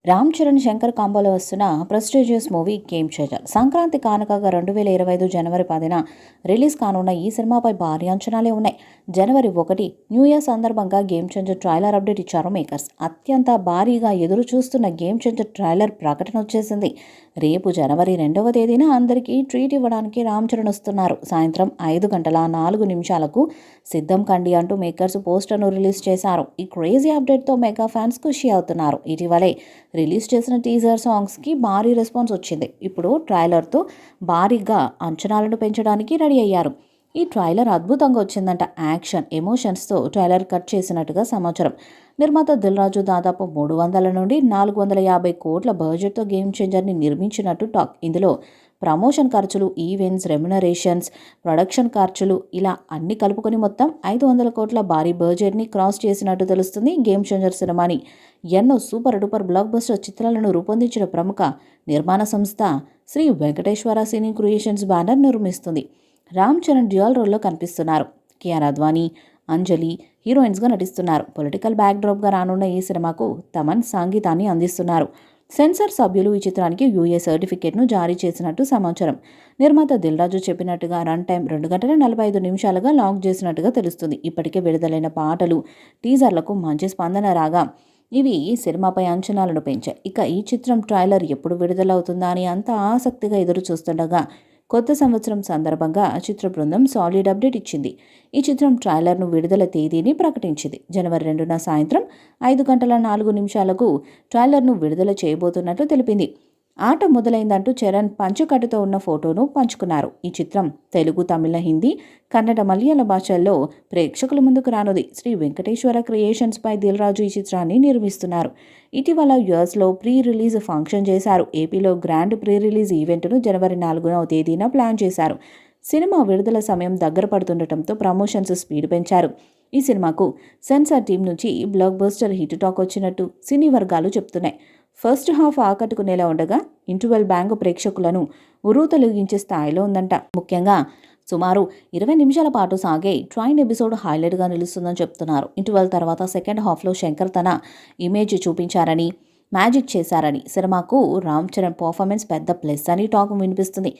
రామ్ చరణ్ శంకర్ కాంబోలో వస్తున్న prestigious movie game changer Sankranti కానుకగా 2025 జనవరి 10న release కానున్న ఈ సినిమాపై భారీ అంచనాలే ఉన్నాయి. జనవరి 1 న్యూ ఇయర్ సందర్భంగా గేమ్ చేంజర్ ట్రైలర్ అప్డేట్ ఇచ్చారు మేకర్స్. అత్యంత భారీగా ఎదురు చూస్తున్న గేమ్ చేంజర్ ట్రైలర్ ప్రకటన వచ్చేసింది. రేపు జనవరి 2వ తేదీన అందరికీ ట్రీట్ ఇవ్వడానికి రామ్ చరణ్ వస్తున్నారు. సాయంత్రం 5:04 సిద్ధం కండి అంటూ మేకర్స్ పోస్టర్ను రిలీజ్ చేశారు. ఈ క్రేజీ అప్డేట్తో మెగా ఫ్యాన్స్ ఖుషి అవుతున్నారు. ఇటీవలే రిలీజ్ చేసిన టీజర్ సాంగ్స్కి భారీ రెస్పాన్స్ వచ్చింది. ఇప్పుడు ట్రైలర్తో భారీగా అంచనాలను పెంచడానికి రెడీ అయ్యారు. ఈ ట్రైలర్ అద్భుతంగా వచ్చిందంట. యాక్షన్, ఎమోషన్స్తో ట్రైలర్ కట్ చేసినట్టుగా సమాచారం. నిర్మాత దిల్ రాజు దాదాపు 300 నుండి 450 కోట్ల బడ్జెట్తో గేమ్ చేంజర్ని నిర్మించినట్టు టాక్. ఇందులో ప్రమోషన్ ఖర్చులు, ఈవెంట్స్, రెమ్యునరేషన్స్, ప్రొడక్షన్ ఖర్చులు ఇలా అన్ని కలుపుకొని మొత్తం 500 కోట్ల భారీ బడ్జెట్ని క్రాస్ చేసినట్టు తెలుస్తుంది. గేమ్ చేంజర్ సినిమాని ఎన్నో సూపర్ డూపర్ బ్లాక్ బస్టర్ చిత్రాలను రూపొందించిన ప్రముఖ నిర్మాణ సంస్థ Sri Venkateswara cine creations banner నిర్మిస్తుంది. రామ్ చరణ్ డ్యూయల్ రోల్లో కనిపిస్తున్నారు. కియారా అద్వానీ, అంజలి హీరోయిన్స్గా నటిస్తున్నారు. పొలిటికల్ బ్యాక్డ్రాప్గా రానున్న ఈ సినిమాకు తమన్ సంగీతాన్ని అందిస్తున్నారు. సెన్సార్ సభ్యులు ఈ చిత్రానికి యూఏ సర్టిఫికేట్ను జారీ చేసినట్టు సమాచారం. నిర్మాత దిల్ రాజు చెప్పినట్టుగా రన్ టైం 2 గంటల 45 నిమిషాలుగా లాక్ చేసినట్టుగా తెలుస్తుంది. ఇప్పటికే విడుదలైన పాటలు, టీజర్లకు మంచి స్పందన రాగా ఇవి సినిమాపై అంచనాలను పెంచాయి. ఇక ఈ చిత్రం ట్రైలర్ ఎప్పుడు విడుదలవుతుందా అని అంత ఆసక్తిగా ఎదురు చూస్తుండగా కొత్త సంవత్సరం సందర్భంగా చిత్ర బృందం సాలిడ్ అప్డేట్ ఇచ్చింది. ఈ చిత్రం ట్రైలర్ను విడుదల తేదీని ప్రకటించింది. జనవరి 2న సాయంత్రం 5:04 ట్రైలర్ను విడుదల చేయబోతున్నట్లు తెలిపింది. ఆట మొదలైందంటూ చరణ్ పంచకట్టుతో ఉన్న ఫోటోను పంచుకున్నారు. ఈ చిత్రం తెలుగు, తమిళ, హిందీ, కన్నడ, మలయాళ భాషల్లో ప్రేక్షకుల ముందుకు రానుంది. శ్రీ వెంకటేశ్వర క్రియేషన్స్పై దిల్ రాజు ఈ చిత్రాన్ని నిర్మిస్తున్నారు. ఇటీవల యుఎస్లో ప్రీ రిలీజ్ ఫంక్షన్ చేశారు. ఏపీలో గ్రాండ్ ప్రీ రిలీజ్ ఈవెంట్ను జనవరి 4వ తేదీన ప్లాన్ చేశారు. సినిమా విడుదల సమయం దగ్గర పడుతుండటంతో ప్రమోషన్స్ స్పీడ్ పెంచారు. ఈ సినిమాకు సెన్సార్ టీం నుంచి బ్లాక్ బస్టర్ హిట్ టాక్ వచ్చినట్టు సినీ వర్గాలు చెప్తున్నాయి. ఫస్ట్ హాఫ్ ఆకట్టుకునేలా ఉండగా ఇంటర్వెల్ బ్యాంక్ ప్రేక్షకులను ఉర్రూతలూగించే స్థాయిలో ఉందంట. ముఖ్యంగా సుమారు 20 నిమిషాల పాటు సాగే ట్రైన్ ఎపిసోడ్ హైలైట్గా నిలుస్తుందని చెప్తున్నారు. ఇంటర్వెల్ తర్వాత సెకండ్ హాఫ్లో శంకర్ తన ఇమేజ్ చూపించారని, మ్యాజిక్ చేశారని, సినిమాకు రామ్ చరణ్ పర్ఫార్మెన్స్ పెద్ద ప్లస్ అని టాక్ వినిపిస్తుంది.